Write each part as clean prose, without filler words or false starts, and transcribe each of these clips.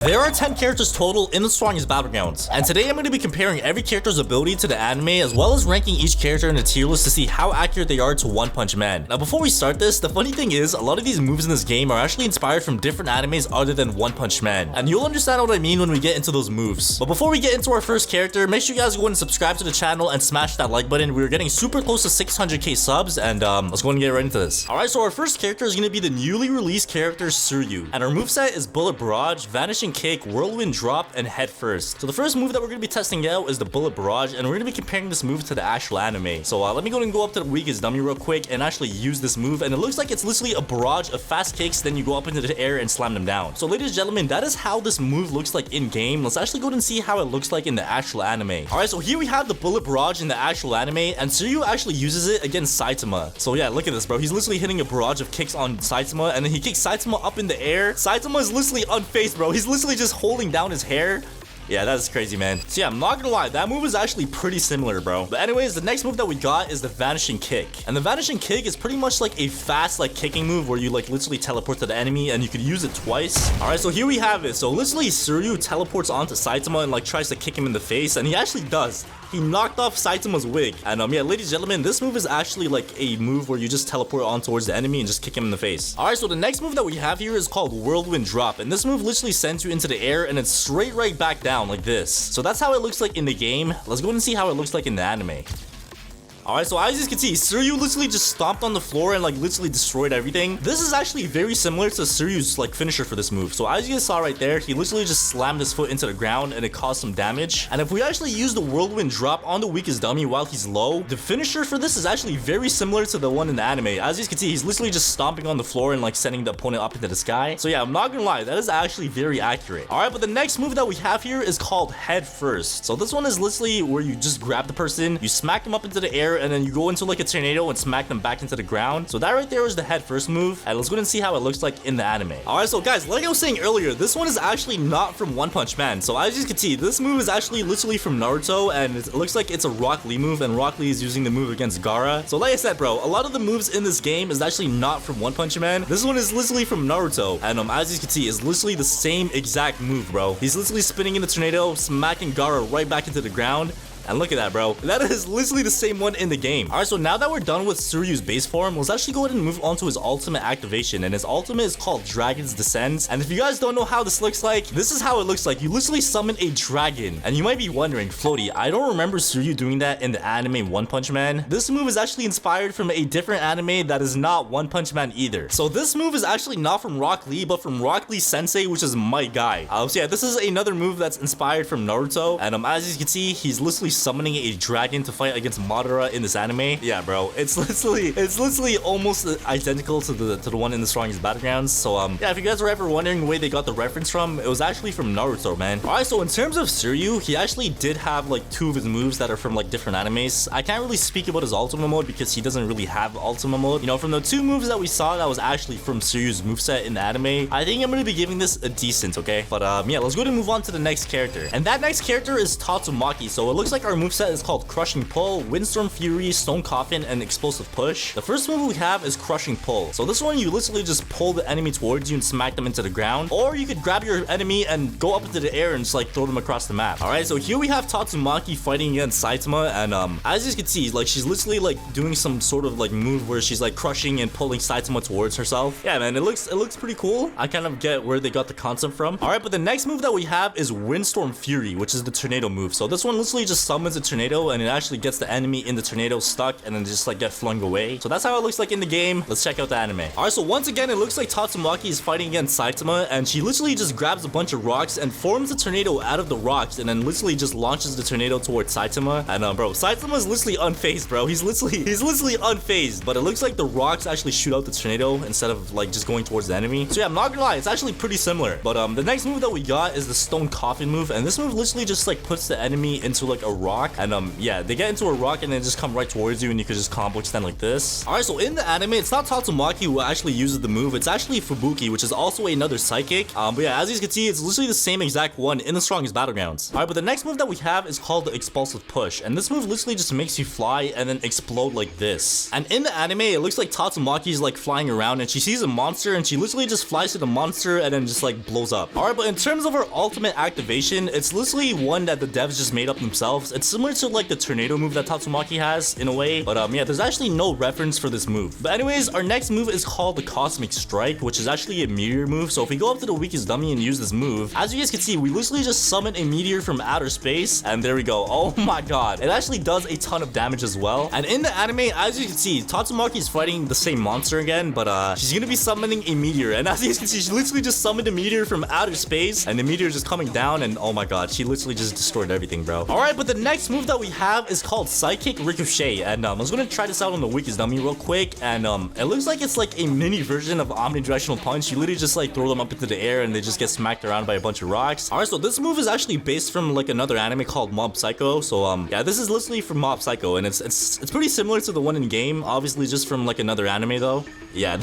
There are 10 characters total in the strongest Battlegrounds, and today I'm going to be comparing every character's ability to the anime as well as ranking each character in a tier list to see how accurate they are to One Punch Man. Now before we start this, the funny thing is a lot of these moves in this game are actually inspired from different animes other than One Punch Man, and you'll understand what I mean when we get into those moves. But before we get into our first character, make sure you guys go and subscribe to the channel and smash that like button. We're getting super close to 600k subs, and let's go and get right into this. Alright, so our first character is going to be the newly released character Suryu, and our moveset is Bullet Barrage, Vanishing Kick, Whirlwind Drop, and Head First. So the first move that we're going to be testing out is the Bullet Barrage, and we're going to be comparing this move to the actual anime. So let me go and go up to the weakest dummy real quick and actually use this move, and it looks like it's literally a barrage of fast kicks, then you go up into the air and slam them down. So ladies and gentlemen, that is how this move looks like in game. Let's actually go and see how it looks like in the actual anime. Alright, so here we have the Bullet Barrage in the actual anime, and Suryu actually uses it against Saitama. So yeah, look at this, bro. He's literally hitting a barrage of kicks on Saitama, and then he kicks Saitama up in the air. Saitama is literally unfazed, bro. He's literally just holding down his hair. Yeah, that's crazy, man. So yeah, I'm not gonna lie, that move is actually pretty similar, bro. But anyways, the next move that we got is the Vanishing Kick. And the Vanishing Kick is pretty much like a fast kicking move where you literally teleport to the enemy, and you could use it twice. Alright, so here we have it. So literally Suryu teleports onto Saitama and tries to kick him in the face, and he actually does. He knocked off Saitama's wig. And yeah, ladies and gentlemen, this move is actually a move where you just teleport on towards the enemy and just kick him in the face. Alright, so the next move that we have here is called Whirlwind Drop, and this move literally sends you into the air and it's straight right back down like this. So that's how it looks like in the game. Let's go and see how it looks like in the anime. Alright, so as you can see, Suryu literally just stomped on the floor and literally destroyed everything. This is actually very similar to Suryu's finisher for this move. So as you guys saw right there, he literally just slammed his foot into the ground and it caused some damage. And if we actually use the Whirlwind Drop on the weakest dummy while he's low, the finisher for this is actually very similar to the one in the anime. As you can see, he's literally just stomping on the floor and sending the opponent up into the sky. So yeah, I'm not gonna lie, that is actually very accurate. Alright, but the next move that we have here is called Head First. So this one is literally where you just grab the person, you smack them up into the air, and then you go into a tornado and smack them back into the ground. So that right there is the Head First move, and let's go and see how it looks like in the anime. Alright, so guys, like I was saying earlier, this one is actually not from One Punch Man. So as you can see, this move is actually literally from Naruto, and it looks like it's a Rock Lee move, and Rock Lee is using the move against Gaara. So like I said, bro, a lot of the moves in this game is actually not from One Punch Man. This one is literally from Naruto, and as you can see, it's literally the same exact move, bro. He's literally spinning in the tornado, smacking Gaara right back into the ground. And look at that, bro. That is literally the same one in the game. Alright, so now that we're done with Suryu's base form, let's actually go ahead and move on to his ultimate activation. And his ultimate is called Dragon's Descent. And if you guys don't know how this looks like, this is how it looks like. You literally summon a dragon. And you might be wondering, Floaty, I don't remember Suryu doing that in the anime One Punch Man. This move is actually inspired from a different anime that is not One Punch Man either. So this move is actually not from Rock Lee, but from Rock Lee Sensei, which is my guy. So yeah, this is another move that's inspired from Naruto. And as you can see, he's literally summoning a dragon to fight against Madara in this anime. Yeah, bro, it's literally almost identical to the one in the strongest Battlegrounds. So yeah, if you guys were ever wondering where they got the reference from, it was actually from Naruto, man. Alright, so in terms of Suryu, he actually did have two of his moves that are from different animes. I can't really speak about his ultimate mode because he doesn't really have ultimate mode. You know, from the two moves that we saw that was actually from Suryu's moveset in the anime, I think I'm gonna be giving this a decent, okay? But yeah, let's go ahead and move on to the next character. And that next character is Tatum Maki. So it looks like our moveset is called Crushing Pull, Windstorm Fury, Stone Coffin, and Explosive Push. The first move we have is Crushing Pull. So this one, you literally just pull the enemy towards you and smack them into the ground, or you could grab your enemy and go up into the air and just throw them across the map. Alright, so here we have Tatum Maki fighting against Saitama, and as you can see, she's literally doing some sort of move where she's crushing and pulling Saitama towards herself. Yeah, man, it looks pretty cool. I kind of get where they got the concept from. Alright, but the next move that we have is Windstorm Fury, which is the tornado move. So this one literally just summons a tornado, and it actually gets the enemy in the tornado stuck and then just get flung away. So that's how it looks like in the game. Let's check out the anime. Alright, so once again, it looks like Tatum Maki is fighting against Saitama, and she literally just grabs a bunch of rocks and forms a tornado out of the rocks, and then literally just launches the tornado towards Saitama. And bro, Saitama is literally unfazed, bro. He's literally unfazed, but it looks like the rocks actually shoot out the tornado instead of just going towards the enemy. So yeah, I'm not gonna lie, it's actually pretty similar. But the next move that we got is the Stone Coffin move, and this move literally just puts the enemy into a rock, and yeah, they get into a rock and then just come right towards you, and you could just combo extend like this. All right, so in the anime, it's not Tatum Maki who actually uses the move. It's actually Fubuki, which is also another psychic. But yeah, as you can see, it's literally the same exact one in the strongest Battlegrounds. All right, but the next move that we have is called the Expulsive Push, and this move literally just makes you fly and then explode like this. And in the anime, it looks like Tatum Maki is like flying around, and she sees a monster, and she literally just flies to the monster and then just like blows up. All right, but in terms of her ultimate activation, it's literally one that the devs just made up themselves. It's similar to like the tornado move that Tatum Maki has in a way, but yeah, there's actually no reference for this move. But anyways, our next move is called the Cosmic Strike, which is actually a meteor move. So if we go up to the weakest dummy and use this move, as you guys can see, we literally just summon a meteor from outer space, and there we go. Oh my god, it actually does a ton of damage as well. And in the anime, as you can see, Tatum Maki is fighting the same monster again, but she's gonna be summoning a meteor, and as you can see, she literally just summoned a meteor from outer space, and the meteor is just coming down, and oh my god, she literally just destroyed everything, bro. All right, but the next move that we have is called Psychic Ricochet, and I was gonna try this out on the weakest dummy real quick, and it looks like it's like a mini version of omnidirectional punch. You literally just like throw them up into the air and they just get smacked around by a bunch of rocks. All right, so this move is actually based from like another anime called Mob Psycho. So yeah, this is literally from Mob Psycho, and it's pretty similar to the one in game, obviously just from like another anime though. Yeah,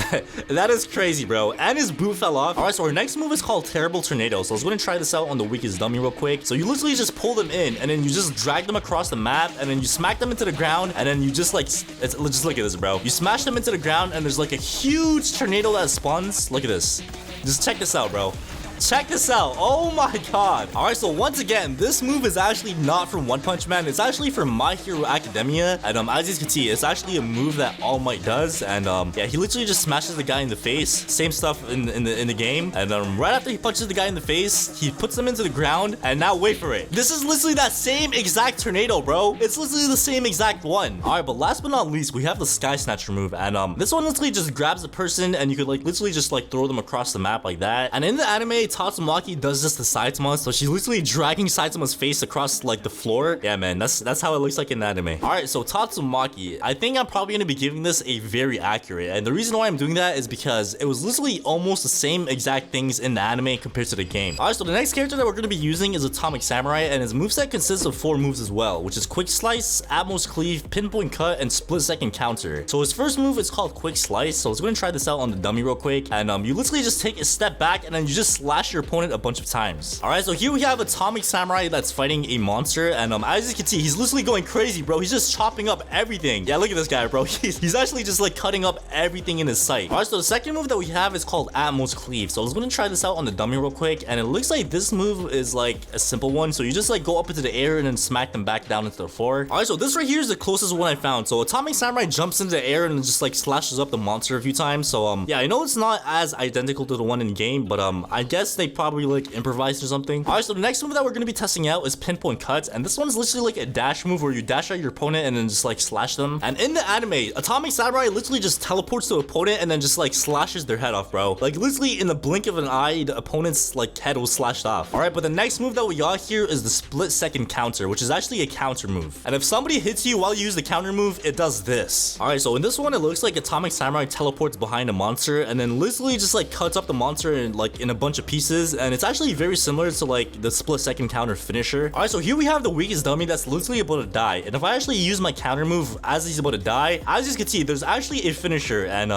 that is crazy, bro. And his boot fell off. All right, so our next move is called Terrible Tornado. So I was gonna try this out on the weakest dummy real quick. So you literally just pull them in, and then you just drag them across the map, and then you smack them into the ground, and then you just like, just look at this, bro. You smash them into the ground, and there's like a huge tornado that spawns. Look at this. Just check this out, bro. Check this out. Oh my god. All right, so once again, this move is actually not from One Punch Man. It's actually from My Hero Academia, and as you can see, it's actually a move that All Might does, and yeah, he literally just smashes the guy in the face. Same stuff in the game, and right after he punches the guy in the face, he puts them into the ground, and now wait for it. This is literally that same exact tornado, bro. It's literally the same exact one. All right, but last but not least, we have the Sky Snatcher move, and this one literally just grabs a person, and you could like literally just like throw them across the map like that. And in the anime, Tatum Maki does this to Saitama, so she's literally dragging Saitama's face across like the floor. Yeah, man, that's how it looks like in the anime. All right, so Tatum Maki, I think I'm probably gonna be giving this a very accurate, and the reason why I'm doing that is because it was literally almost the same exact things in the anime compared to the game. All right, so the next character that we're gonna be using is Atomic Samurai, and his moveset consists of 4 moves as well, which is Quick Slice, Atmos Cleave, Pinpoint Cut, and Split Second Counter. So his first move is called Quick Slice, so I was gonna try this out on the dummy real quick, and you literally just take a step back, and then you just slash your opponent a bunch of times. All right, so here we have Atomic Samurai that's fighting a monster, and as you can see, he's literally going crazy, bro. He's just chopping up everything. Yeah, look at this guy, bro. He's actually just like cutting up everything in his sight. All right, so the second move that we have is called Atmos Cleave. So I was gonna try this out on the dummy real quick, and it looks like this move is like a simple one. So you just like go up into the air and then smack them back down into the floor. All right, so this right here is the closest one I found. So Atomic Samurai jumps into the air and just like slashes up the monster a few times. So yeah, I know it's not as identical to the one in game, but I guess they probably like improvised or something. All right, so the next move that we're gonna be testing out is Pinpoint Cut, and this one's literally like a dash move where you dash at your opponent and then just like slash them. And in the anime, Atomic Samurai literally just teleports to the opponent and then just like slashes their head off, bro. Like literally in the blink of an eye, the opponent's like head was slashed off. All right, but the next move that we got here is the Split Second Counter, which is actually a counter move. And if somebody hits you while you use the counter move, it does this. All right, so in this one, it looks like Atomic Samurai teleports behind a monster and then literally just like cuts up the monster in like in a bunch of pieces, and it's actually very similar to like the Split Second Counter finisher. All right, so here we have the weakest dummy that's literally about to die, and if I actually use my counter move as he's about to die, as you can see, there's actually a finisher, and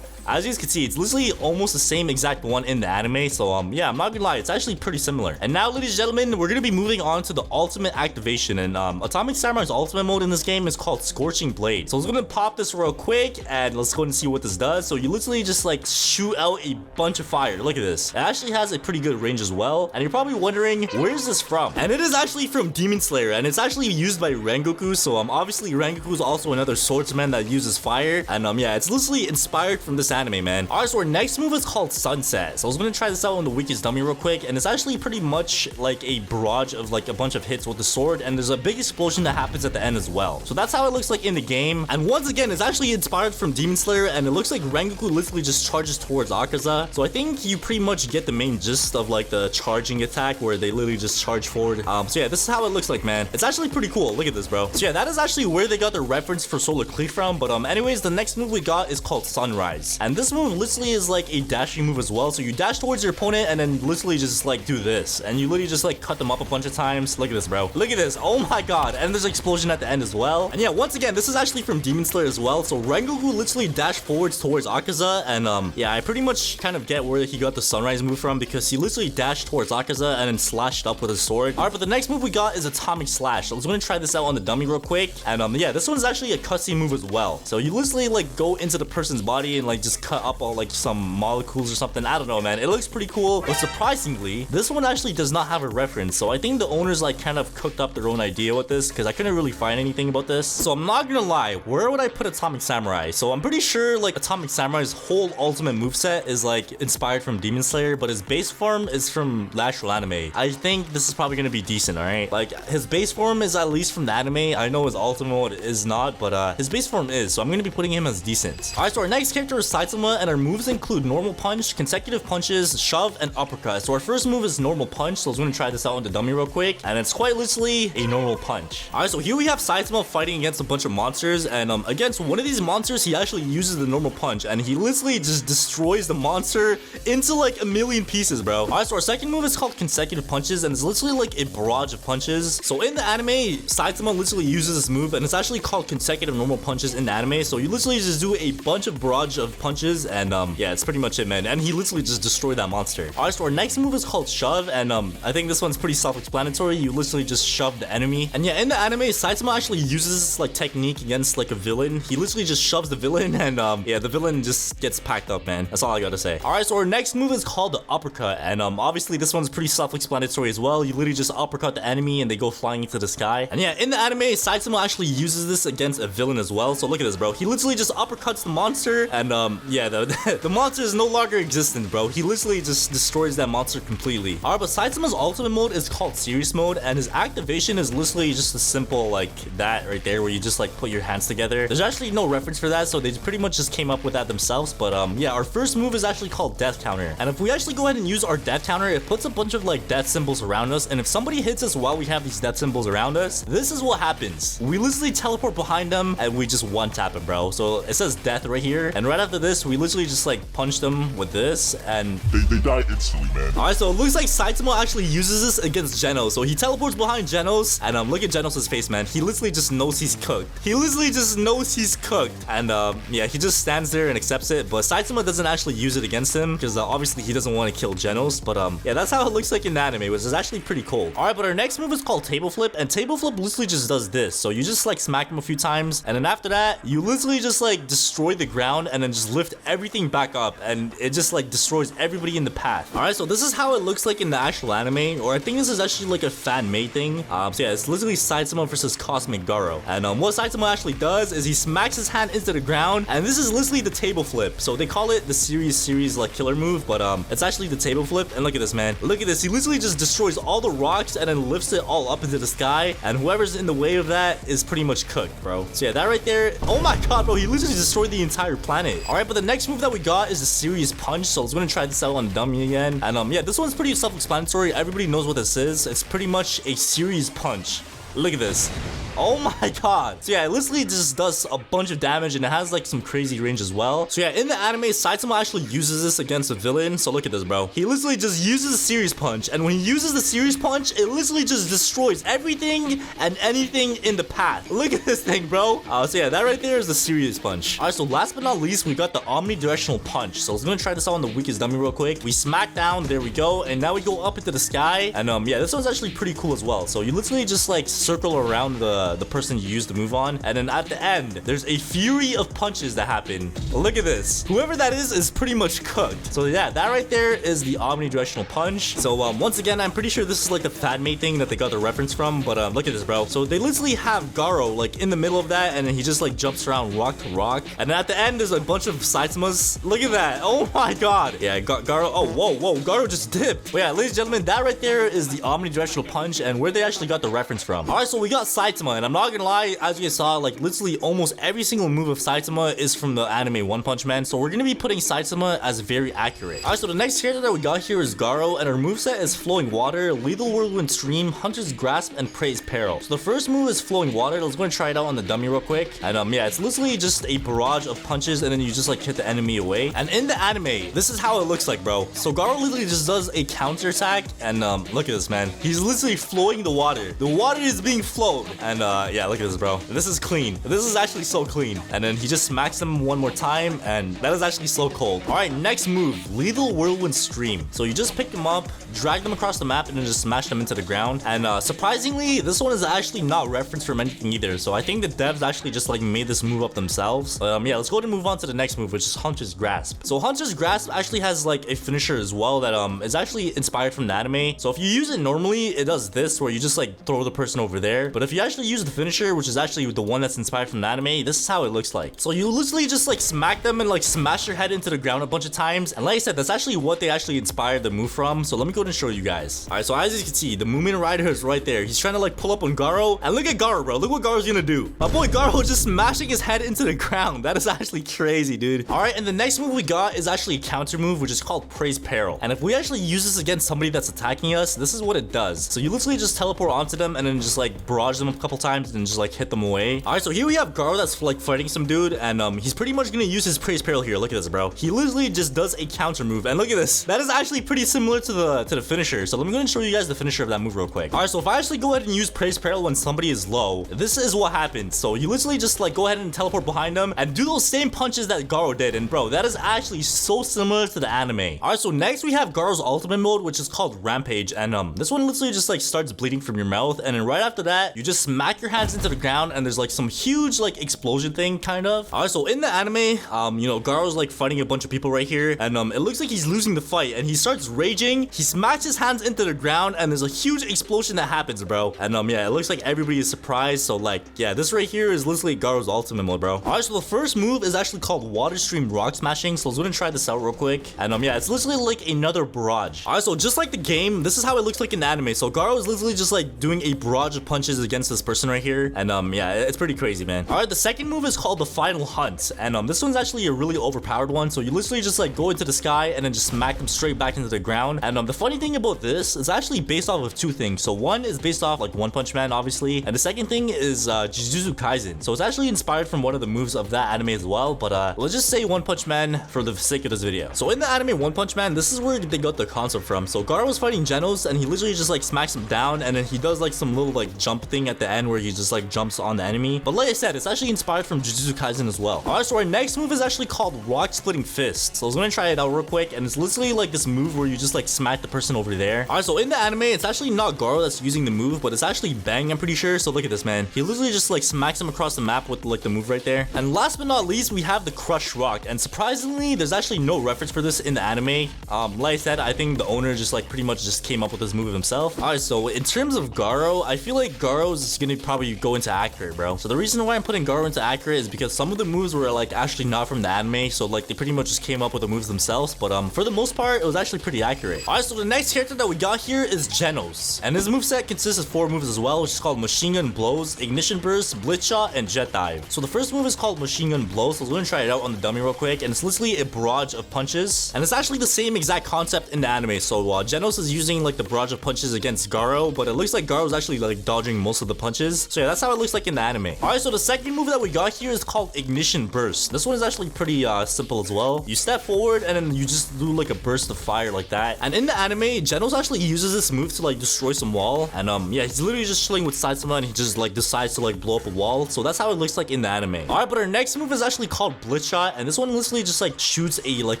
as you can see, it's literally almost the same exact one in the anime. So yeah, I'm not gonna lie, it's actually pretty similar. And now, ladies and gentlemen, we're gonna be moving on to the ultimate activation, and Atomic Samurai's ultimate mode in this game is called Scorching Blade. So I was gonna pop this real quick, and let's go and see what this does. So you literally just like shoot out a bunch of fire. Look at this. It actually has a pretty good range as well, and you're probably wondering, where's this from? And it is actually from Demon Slayer, and it's actually used by Rengoku. So obviously Rengoku is also another swordsman that uses fire, and yeah, it's literally inspired from this anime, man. Alright, so our next move is called Sunset. So I was gonna try this out on the weakest dummy real quick, and it's actually pretty much like a barrage of like a bunch of hits with the sword, and there's a big explosion that happens at the end as well. So that's how it looks like in the game, and once again, it's actually inspired from Demon Slayer, and it looks like Rengoku literally just charges towards Akaza. So I think you pretty much get the main gist of like the charging attack where they literally just charge forward. So yeah, this is how it looks like, man. It's actually pretty cool. Look at this, bro. So yeah, that is actually where they got the reference for Solar Cleave from, but anyways, the next move we got is called Sunrise. And this move literally is like a dashing move as well. So you dash towards your opponent and then literally just like do this. And you literally just like cut them up a bunch of times. Look at this, bro. Look at this. Oh my god. And there's an explosion at the end as well. And yeah, once again, this is actually from Demon Slayer as well. So Rengoku literally dashed forwards towards Akaza. And yeah, I pretty much kind of get where he got the sunrise move from, because he literally dashed towards Akaza and then slashed up with his sword. Alright, but the next move we got is Atomic Slash. So let's go and try this out on the dummy real quick. And yeah, this one's actually a cutscene move as well. So you literally like go into the person's body and like just cut up all like some molecules or something. I don't know, man. It looks pretty cool. But surprisingly, this one actually does not have a reference. So I think the owners like kind of cooked up their own idea with this, because I couldn't really find anything about this. So I'm not gonna lie, where would I put Atomic Samurai? So I'm pretty sure like Atomic Samurai's whole ultimate moveset is like inspired from Demon Slayer, but his base form is from the actual anime. I think this is probably gonna be decent, alright? Like his base form is at least from the anime. I know his ultimate mode is not, but his base form is, so I'm gonna be putting him as decent. Alright, so our next character is Saitama, and our moves include normal punch, consecutive punches, shove, and uppercut. So our first move is normal punch, so I was gonna try this out on the dummy real quick, and it's quite literally a normal punch. Alright, so here we have Saitama fighting against a bunch of monsters, and against one of these monsters, he actually uses the normal punch, and he literally just destroys the monster into like a million pieces, bro. Alright, so our second move is called consecutive punches, and it's literally like a barrage of punches. So in the anime, Saitama literally uses this move, and it's actually called consecutive normal punches in the anime. So you literally just do a bunch of barrage of punches, and yeah, it's pretty much it, man. And he literally just destroyed that monster. Alright, so our next move is called shove, and I think this one's pretty self-explanatory. You literally just shove the enemy. And yeah, in the anime, Saitama actually uses this like technique against like a villain. He literally just shoves the villain, and yeah, the villain just gets packed up, man. That's all I gotta say. Alright, so our next move is called the uppercut, and obviously this one's pretty self-explanatory as well. You literally just uppercut the enemy and they go flying into the sky. And yeah, in the anime, Saitama actually uses this against a villain as well. So look at this, bro. He literally just uppercuts the monster, and yeah, the monster is no longer existent, bro. He literally just destroys that monster completely. Alright, but Saitama's ultimate mode is called serious mode, and his activation is literally just a simple like that right there, where you just like put your hands together. There's actually no reference for that, so they pretty much just came up with that themselves. But yeah, our first move is actually called death counter, and if we actually go ahead and use our death counter, it puts a bunch of like death symbols around us, and if somebody hits us while we have these death symbols around us, this is what happens. We literally teleport behind them and we just one tap it, bro. So it says death right here, and right after this, we literally just like punch them with this, and they die instantly, man. Alright, so it looks like Saitama actually uses this against Genos. So he teleports behind Genos, and look at Genos' face, man. He literally just knows he's cooked. He literally just knows he's cooked, and yeah, he just stands there and accepts it. But Saitama doesn't actually use it against him, because obviously he doesn't want to kill Genos. But yeah, that's how it looks like in the anime, which is actually pretty cool. Alright, but our next move is called table flip, and table flip literally just does this. So you just like smack him a few times, and then after that, you literally just like destroy the ground and then just lift everything back up, and it just like destroys everybody in the path. Alright, so this is how it looks like in the actual anime, or I think this is actually like a fan-made thing. So yeah, it's literally Saitama versus Cosmic Garo, and what Saitama actually does is he smacks his hand into the ground, and this is literally the table flip. So they call it the series like killer move, but it's actually the table flip. And look at this, man. Look at this. He literally just destroys all the rocks and then lifts it all up into the sky, and whoever's in the way of that is pretty much cooked, bro. So yeah, that right there, oh my god, bro, he literally destroyed the entire planet. Alright, but the next move that we got is a serious punch. So I was gonna try this out on dummy again, and yeah, this one's pretty self-explanatory. Everybody knows what this is. It's pretty much a serious punch. Look at this. Oh my god. So yeah, it literally just does a bunch of damage, and it has like some crazy range as well. So yeah, in the anime, Saitama actually uses this against a villain. So look at this, bro. He literally just uses a serious punch, and when he uses the serious punch, it literally just destroys everything and anything in the path. Look at this thing, bro. So yeah, that right there is the serious punch. Alright, so last but not least, we got the omnidirectional punch. So I was gonna try this out on the weakest dummy real quick. We smack down, there we go, and now we go up into the sky. And yeah, this one's actually pretty cool as well. So you literally just like circle around the person you used the move on, and then at the end there's a fury of punches that happen. Look at this. Whoever that is pretty much cooked. So yeah, that right there is the omnidirectional punch. So once again, I'm pretty sure this is like the fan-made thing that they got the reference from, but look at this, bro. So they literally have Garo like in the middle of that, and then he just like jumps around rock to rock, and then at the end there's a bunch of Saitamas. Look at that. Oh my god. Yeah, Garo. Oh, whoa, Garo just dipped. But yeah, ladies and gentlemen, that right there is the omnidirectional punch, and where they actually got the reference from. Alright, so we got Saitama, and I'm not gonna lie, as you guys saw, like literally almost every single move of Saitama is from the anime One Punch Man, so we're gonna be putting Saitama as very accurate. Alright, so the next character that we got here is Garo, and our moveset is Flowing Water, Lethal Whirlwind Stream, Hunter's Grasp, and Praise Peril. So the first move is Flowing Water. Let's go and try it out on the dummy real quick. And yeah, it's literally just a barrage of punches, and then you just like hit the enemy away. And in the anime, this is how it looks like, bro. So Garo literally just does a counter attack, and look at this, man. He's literally flowing the water. The water is being flowed, and yeah, look at this, bro. This is clean. This is actually so clean. And then he just smacks him one more time, and that is actually so cold. All right, next move, Lethal Whirlwind Stream. So you just pick them up, drag them across the map, and then just smash them into the ground. And surprisingly, this one is actually not referenced from anything either. So I think the devs actually just like made this move up themselves. Yeah, let's go ahead and move on to the next move, which is Hunter's Grasp. So Hunter's Grasp actually has like a finisher as well that is actually inspired from the anime. So if you use it normally, it does this where you just like throw the person over there. But if you actually use the finisher, which is actually the one that's inspired from the anime, this is how it looks like. So you literally just like smack them and like smash their head into the ground a bunch of times. And like I said, that's actually what they actually inspired the move from. So let me go ahead and show you guys. All right, so as you can see, the Moomin Rider is right there. He's trying to like pull up on Garo, and look at Garo, bro. Look what Garo's gonna do. My boy Garo is just smashing his head into the ground. That is actually crazy, dude. All right, and the next move we got is actually a counter move, which is called Praise Peril. And if we actually use this against somebody that's attacking us, this is what it does. So you literally just teleport onto them and then just like barrage them a couple times and just like hit them away. All right, so here we have Garo that's like fighting some dude, and he's pretty much gonna use his Praise Peril here. Look at this, bro. He literally just does a counter move, and look at this. That is actually pretty similar to the finisher. So let me go and show you guys the finisher of that move real quick. All right, so if I actually go ahead and use Praise Peril when somebody is low, this is what happens. So you literally just like go ahead and teleport behind them and do those same punches that Garo did, and bro, that is actually so similar to the anime. All right, so next we have Garo's ultimate mode, which is called Rampage, and this one literally just like starts bleeding from your mouth, and then right after that you just smack your hands into the ground, and there's like some huge like explosion thing kind of. All right, so in the anime, you know, Garo's like fighting a bunch of people right here, and it looks like he's losing the fight, and he starts raging. He smacks his hands into the ground, and there's a huge explosion that happens, bro. And yeah, it looks like everybody is surprised. So like, yeah, this right here is literally Garo's ultimate mode, bro. All right, so the first move is actually called Water Stream Rock Smashing. So let's go and try this out real quick. And yeah, it's literally like another barrage. All right, so just like the game, this is how it looks like in the anime. So Garo is literally just like doing a barrage of punches against this person right here, and yeah, it's pretty crazy, man. All right, the second move is called the Final Hunt, and this one's actually a really overpowered one. So you literally just like go into the sky and then just smack them straight back into the ground. And the funny thing about this is actually based off of two things. So one is based off like One Punch Man, obviously, and the second thing is Jujutsu Kaisen. So it's actually inspired from one of the moves of that anime as well, but let's just say One Punch Man for the sake of this video. So in the anime One Punch Man, this is where they got the concept from. So Garo was fighting Genos, and he literally just like smacks him down, and then he does like some little like jump thing at the end where he just like jumps on the enemy. But like I said, it's actually inspired from Jujutsu Kaisen as well. All right, so our next move is actually called Rock Splitting Fist. So I was gonna try it out real quick, and it's literally like this move where you just like smack the person over there. All right, so in the anime, it's actually not Garo that's using the move, but it's actually Bang, I'm pretty sure. So look at this, man. He literally just like smacks him across the map with like the move right there. And last but not least, we have the Crush Rock, and surprisingly, there's actually no reference for this in the anime. Like I said, I think the owner just like pretty much just came up with this move himself. All right, so in terms of Garo, I feel like Garo's gonna probably go into accurate, bro. So the reason why I'm putting Garo into accurate is because some of the moves were like actually not from the anime, so like they pretty much just came up with the moves themselves. But for the most part, it was actually pretty accurate. All right, so the next character that we got here is Genos, and his moveset consists of 4 moves as well, which is called Machine Gun Blows, Ignition Burst, Blitz Shot, and Jet Dive. So the first move is called Machine Gun Blows. So we're gonna try it out on the dummy real quick, and it's literally a barrage of punches, and it's actually the same exact concept in the anime. So Genos is using like the barrage of punches against Garo, but it looks like Garo's actually like dodging most of the punches. So yeah, that's how it looks like in the anime. All right, so the second move that we got here is called Ignition Burst. This one is actually pretty simple as well. You step forward and then you just do like a burst of fire like that. And in the anime, Genos actually uses this move to like destroy some wall, and yeah, he's literally just chilling with Saitama, and he just like decides to like blow up a wall. So that's how it looks like in the anime. All right, but our next move is actually called Blitz Shot, and this one literally just like shoots a like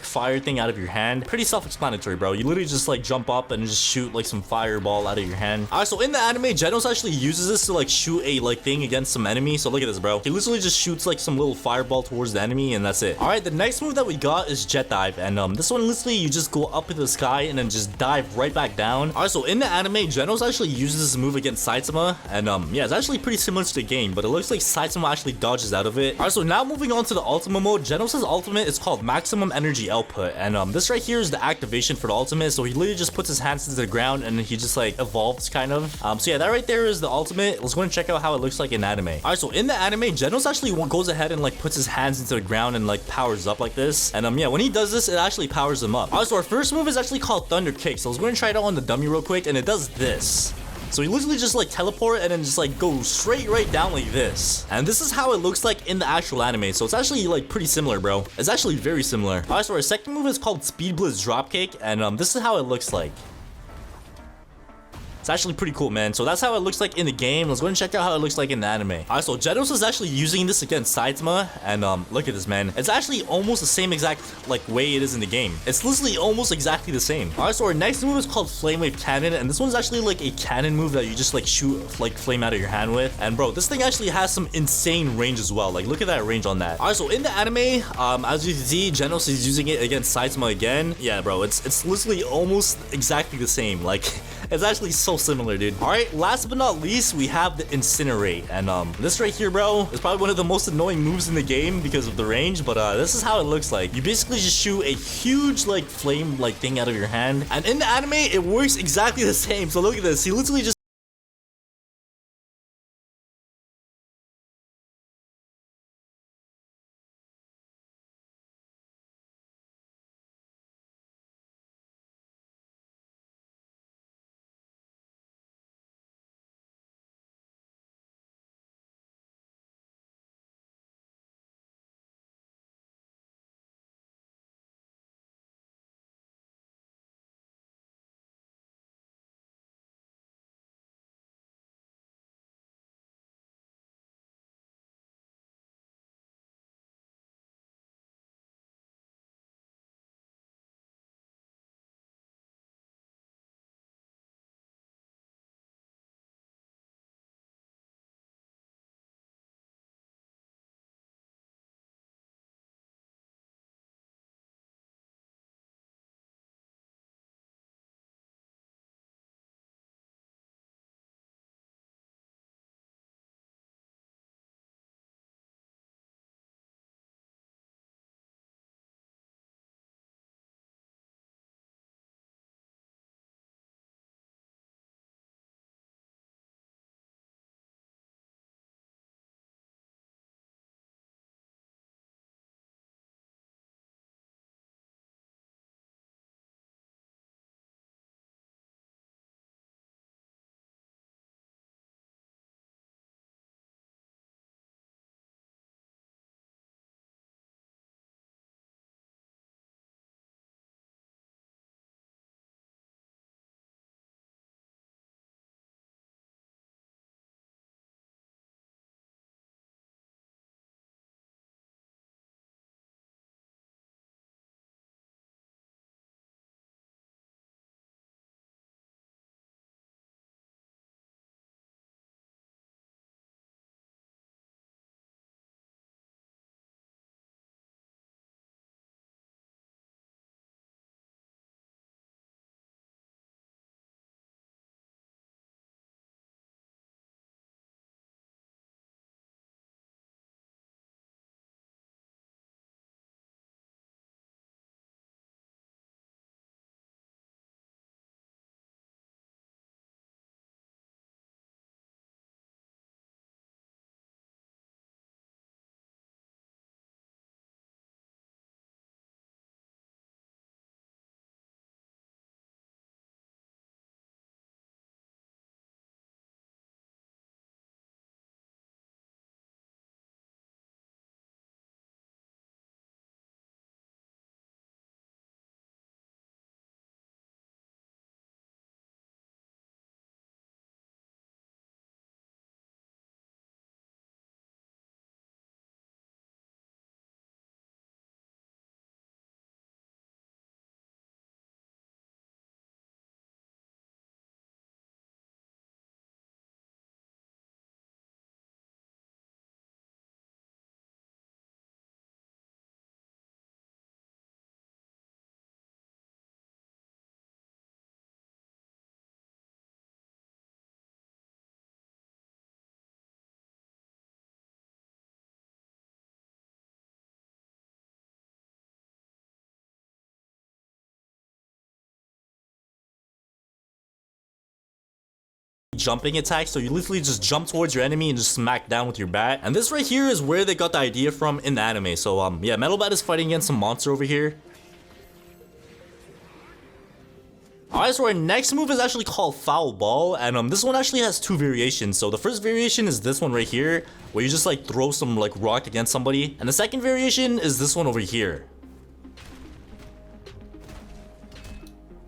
fire thing out of your hand. Pretty self-explanatory, bro. You literally just like jump up and just shoot like some fireball out of your hand. All right, so in the anime, Genos actually uses this to like shoot a like thing against some enemy. So look at this, bro. He literally just shoots like some little fireball towards the enemy, and that's it. All right, the next move that we got is Jet Dive, and this one literally you just go up into the sky and then just dive right back down. All right, so in the anime, Genos actually uses this move against Saitama, and yeah, it's actually pretty similar to the game, but it looks like Saitama actually dodges out of it. All right, so now moving on to the ultimate mode, Genos' ultimate is called Maximum Energy Output, and this right here is the activation for the ultimate. So he literally just puts his hands into the ground and he just like evolves kind of. So yeah, that right there here is the ultimate. Let's go and check out how it looks like in anime. Alright, so in the anime, Genos actually goes ahead and like puts his hands into the ground and like powers up like this. And yeah, when he does this, it actually powers him up. Alright, so our first move is actually called Thunder Kick. So let's go and try it out on the dummy real quick, and it does this. So he literally just like teleport and then just like go straight right down like this. And this is how it looks like in the actual anime. So it's actually like pretty similar, bro. It's actually very similar. Alright, so our second move is called Speed Blitz Dropkick, and this is how it looks like. It's actually pretty cool, man. So that's how it looks like in the game. Let's go and check out how it looks like in the anime. Alright, so Genos is actually using this against Saitama, and look at this, man. It's actually almost the same exact like way it is in the game. It's literally almost exactly the same. Alright, so our next move is called Flame Wave Cannon, and this one's actually like a cannon move that you just like shoot like flame out of your hand with. And bro, this thing actually has some insane range as well. Like look at that range on that. Alright, so in the anime, as you can see, Genos is using it against Saitama again. Yeah, bro, it's literally almost exactly the same. Like it's actually so similar, dude. All right, last but not least, we have the Incinerate, and this right here, bro, is probably one of the most annoying moves in the game because of the range, but this is how it looks like. You basically just shoot a huge like flame like thing out of your hand, and in the anime it works exactly the same. So look at this, he literally just jumping attack, so you literally just jump towards your enemy and just smack down with your bat. And this right here is where they got the idea from in the anime. So yeah, Metal Bat is fighting against some monster over here. Alright, so our next move is actually called Foul Ball, and this one actually has two variations. So the first variation is this one right here, where you just like throw some like rock against somebody, and the second variation is this one over here.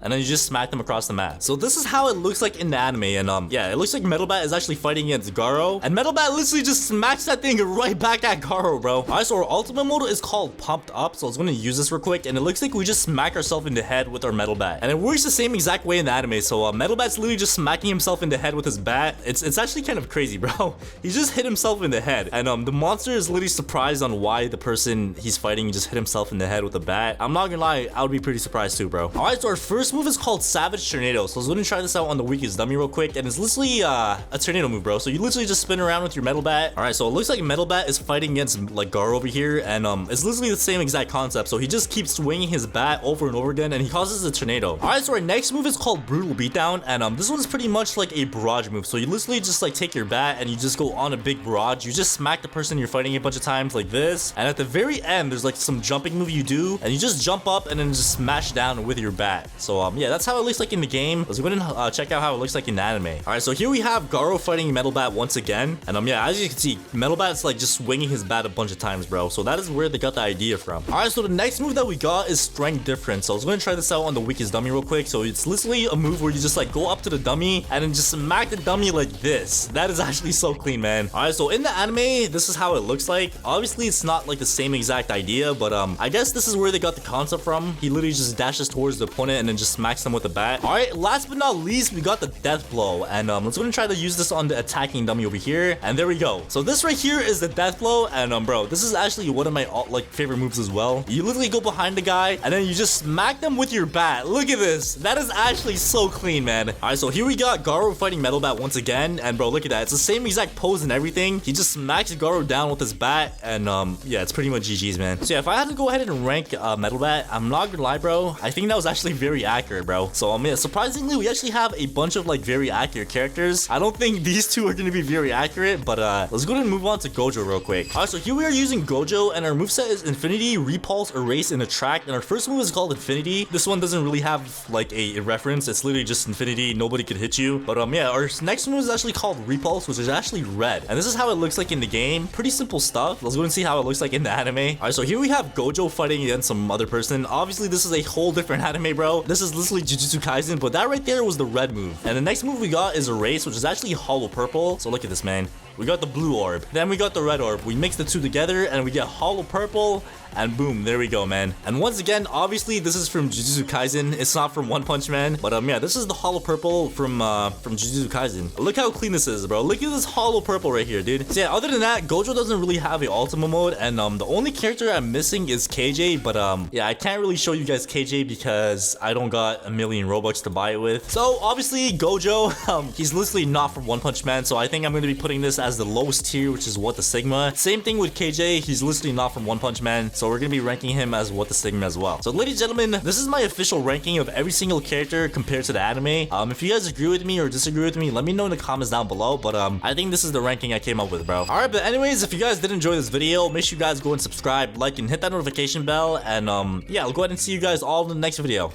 And then you just smack them across the map. So this is how it looks like in the anime, and yeah, it looks like Metal Bat is actually fighting against Garo, and Metal Bat literally just smacks that thing right back at Garo, bro. Alright, so our ultimate mode is called Pumped Up, so I was gonna use this real quick, and it looks like we just smack ourselves in the head with our Metal Bat, and it works the same exact way in the anime. So Metal Bat's literally just smacking himself in the head with his bat. It's actually kind of crazy, bro. He just hit himself in the head, and the monster is literally surprised on why the person he's fighting just hit himself in the head with a bat. I'm not gonna lie, I would be pretty surprised too, bro. Alright, so our first move is called Savage Tornado. So I was gonna try this out on the weakest dummy real quick, and it's literally a tornado move, bro. So you literally just spin around with your Metal Bat. Alright, so it looks like Metal Bat is fighting against like Garo over here, and it's literally the same exact concept. So he just keeps swinging his bat over and over again, and he causes a tornado. Alright, so our next move is called Brutal Beatdown, and this one's pretty much like a barrage move. So you literally just like take your bat and you just go on a big barrage. You just smack the person you're fighting a bunch of times like this, and at the very end there's like some jumping move you do, and you just jump up and then just smash down with your bat. So yeah, that's how it looks like in the game. Let's go ahead and check out how it looks like in the anime. Alright, so here we have Garo fighting Metal Bat once again, and yeah, as you can see, Metal Bat's like just swinging his bat a bunch of times, bro. So that is where they got the idea from. Alright, so the next move that we got is Strength Difference. So I was going to try this out on the weakest dummy real quick. So it's literally a move where you just like go up to the dummy and then just smack the dummy like this. That is actually so clean, man. Alright, so in the anime, this is how it looks like. Obviously, it's not like the same exact idea, but I guess this is where they got the concept from. He literally just dashes towards the opponent and then just smacks them with the bat. Alright, last but not least, we got the Death Blow, and let's go and try to use this on the attacking dummy over here, and there we go. So this right here is the Death Blow, and bro, this is actually one of my like favorite moves as well. You literally go behind the guy and then you just smack them with your bat. Look at this. That is actually so clean, man. Alright, so here we got Garo fighting Metal Bat once again, and bro, look at that. It's the same exact pose and everything. He just smacks Garo down with his bat, and yeah, it's pretty much GG's, man. So yeah, if I had to go ahead and rank Metal Bat, I'm not gonna lie, bro, I think that was actually very accurate, bro. So yeah, surprisingly, we actually have a bunch of like very accurate characters. I don't think these two are gonna be very accurate, but let's go ahead and move on to Gojo real quick. Alright, so here we are using Gojo, and our moveset is Infinity, Repulse, Erase, and Attract, and our first move is called Infinity. This one doesn't really have like a reference. It's literally just Infinity. Nobody could hit you. But yeah, our next move is actually called Repulse, which is actually red, and this is how it looks like in the game. Pretty simple stuff. Let's go and see how it looks like in the anime. Alright, so here we have Gojo fighting against some other person. Obviously, this is a whole different anime, bro. This is literally Jujutsu Kaisen, but that right there was the red move. And the next move we got is Erase, which is actually Hollow Purple. So look at this, man. We got the blue orb, then we got the red orb. We mix the two together and we get Hollow Purple, and boom, there we go, man. And once again, obviously this is from Jujutsu Kaisen. It's not from One Punch Man, but yeah, this is the Hollow Purple from Jujutsu Kaisen. Look how clean this is, bro. Look at this Hollow Purple right here, dude. So yeah, other than that, Gojo doesn't really have a ultimate mode, and the only character I'm missing is KJ, but yeah, I can't really show you guys KJ because I don't got a million Robux to buy it with. So obviously Gojo, he's literally not from One Punch Man, so I think I'm going to be putting this as the lowest tier, which is What the Sigma. Same thing with KJ, he's literally not from One Punch Man, so we're gonna be ranking him as What the Sigma as well. So ladies and gentlemen, this is my official ranking of every single character compared to the anime. If you guys agree with me or disagree with me, let me know in the comments down below, but I think this is the ranking I came up with, bro. Alright, but anyways, if you guys did enjoy this video, make sure you guys go and subscribe, like, and hit that notification bell, and yeah, I'll go ahead and see you guys all in the next video.